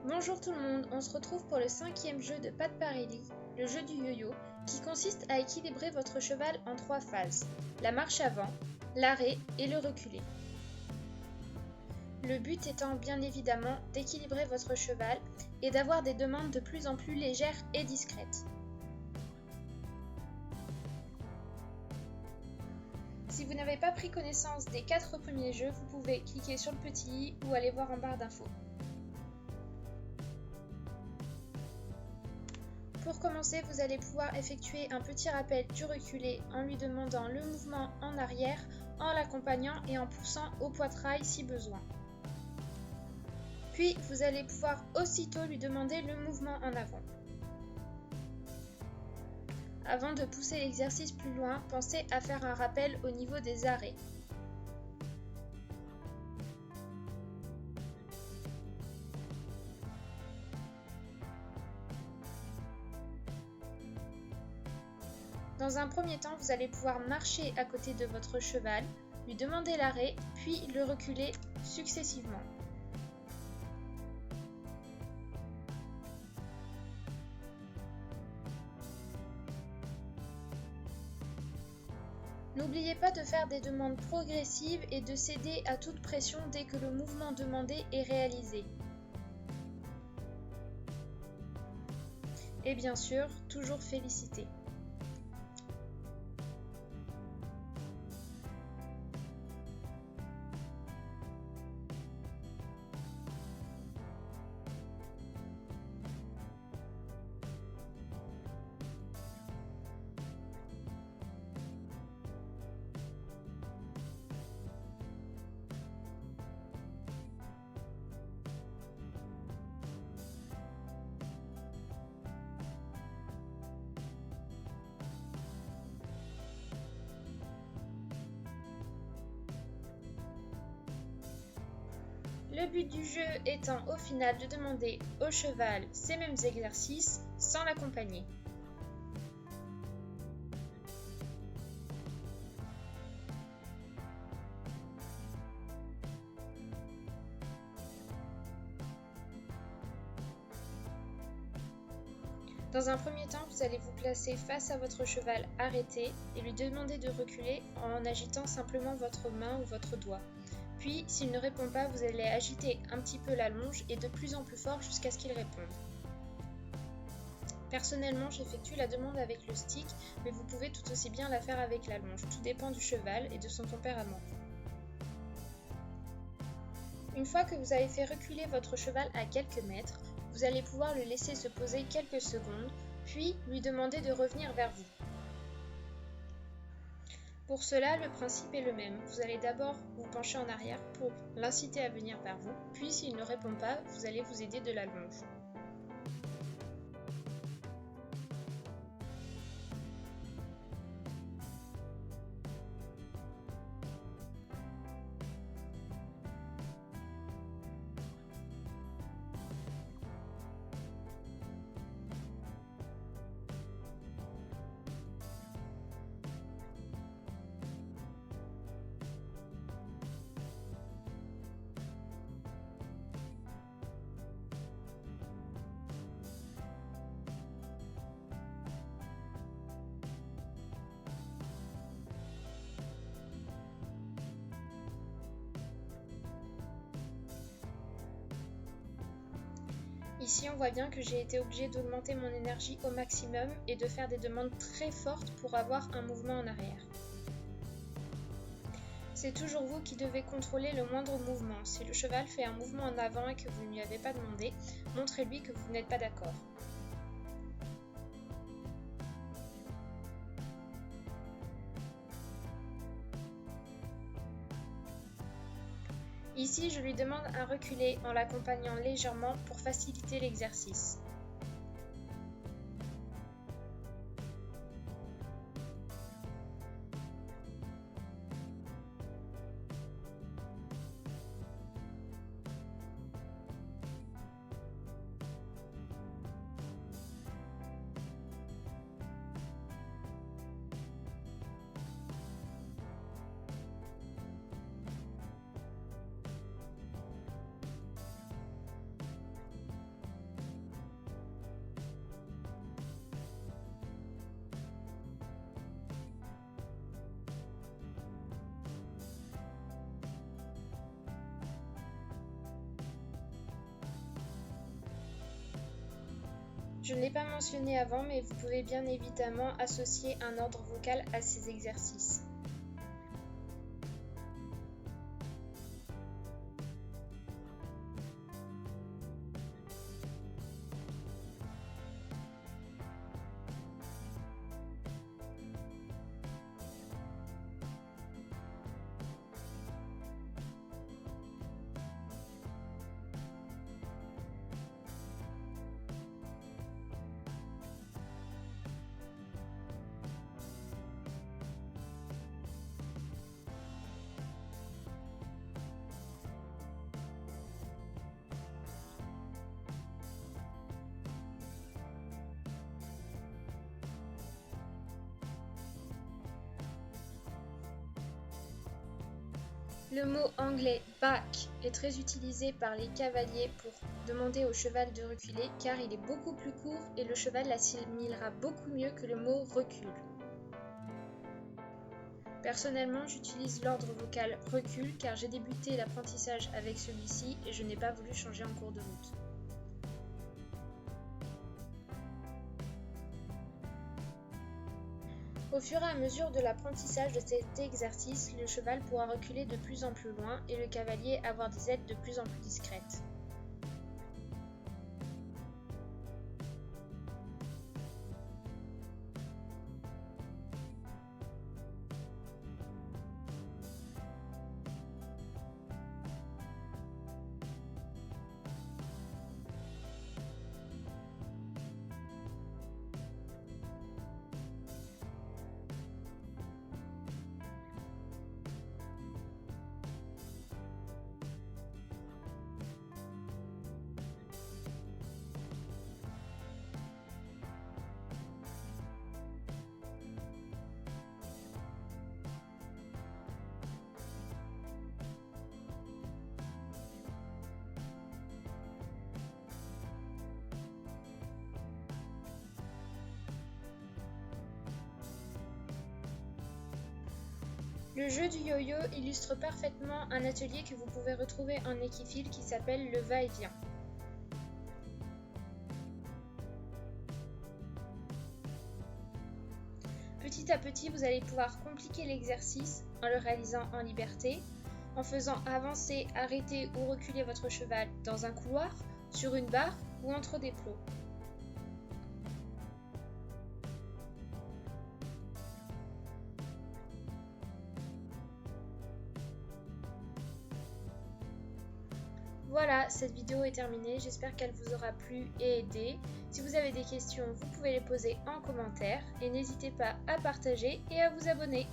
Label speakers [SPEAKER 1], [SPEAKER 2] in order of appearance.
[SPEAKER 1] Bonjour tout le monde, on se retrouve pour le 5e jeu de Pat Parelli, le jeu du yo-yo, qui consiste à équilibrer votre cheval en 3 phases, la marche avant, l'arrêt et le reculé. Le but étant bien évidemment d'équilibrer votre cheval et d'avoir des demandes de plus en plus légères et discrètes. Si vous n'avez pas pris connaissance des 4 premiers jeux, vous pouvez cliquer sur le petit i ou aller voir en barre d'infos. Pour commencer, vous allez pouvoir effectuer un petit rappel du reculé en lui demandant le mouvement en arrière, en l'accompagnant et en poussant au poitrail si besoin. Puis, vous allez pouvoir aussitôt lui demander le mouvement en avant. Avant de pousser l'exercice plus loin, pensez à faire un rappel au niveau des arrêts. Dans un premier temps, vous allez pouvoir marcher à côté de votre cheval, lui demander l'arrêt, puis le reculer successivement. N'oubliez pas de faire des demandes progressives et de céder à toute pression dès que le mouvement demandé est réalisé. Et bien sûr, toujours féliciter. Le but du jeu étant au final de demander au cheval ces mêmes exercices sans l'accompagner. Dans un premier temps, vous allez vous placer face à votre cheval arrêté et lui demander de reculer en agitant simplement votre main ou votre doigt. Puis, s'il ne répond pas, vous allez agiter un petit peu la longe et de plus en plus fort jusqu'à ce qu'il réponde. Personnellement, j'effectue la demande avec le stick, mais vous pouvez tout aussi bien la faire avec la longe. Tout dépend du cheval et de son tempérament. Une fois que vous avez fait reculer votre cheval à quelques mètres, vous allez pouvoir le laisser se poser quelques secondes, puis lui demander de revenir vers vous. Pour cela, le principe est le même. Vous allez d'abord vous pencher en arrière pour l'inciter à venir vers vous, puis s'il ne répond pas, vous allez vous aider de la longe. Ici, on voit bien que j'ai été obligée d'augmenter mon énergie au maximum et de faire des demandes très fortes pour avoir un mouvement en arrière. C'est toujours vous qui devez contrôler le moindre mouvement. Si le cheval fait un mouvement en avant et que vous ne lui avez pas demandé, montrez-lui que vous n'êtes pas d'accord. Ici, je lui demande un reculé en l'accompagnant légèrement pour faciliter l'exercice. Je ne l'ai pas mentionné avant, mais vous pouvez bien évidemment associer un ordre vocal à ces exercices. Le mot anglais back est très utilisé par les cavaliers pour demander au cheval de reculer car il est beaucoup plus court et le cheval l'assimilera beaucoup mieux que le mot recule. Personnellement, j'utilise l'ordre vocal recule car j'ai débuté l'apprentissage avec celui-ci et je n'ai pas voulu changer en cours de route. Au fur et à mesure de l'apprentissage de cet exercice, le cheval pourra reculer de plus en plus loin et le cavalier avoir des aides de plus en plus discrètes. Le jeu du yo-yo illustre parfaitement un atelier que vous pouvez retrouver en équifile qui s'appelle le va-et-vient. Petit à petit, vous allez pouvoir compliquer l'exercice en le réalisant en liberté, en faisant avancer, arrêter ou reculer votre cheval dans un couloir, sur une barre ou entre des plots. Voilà, cette vidéo est terminée, j'espère qu'elle vous aura plu et aidé. Si vous avez des questions, vous pouvez les poser en commentaire et n'hésitez pas à partager et à vous abonner.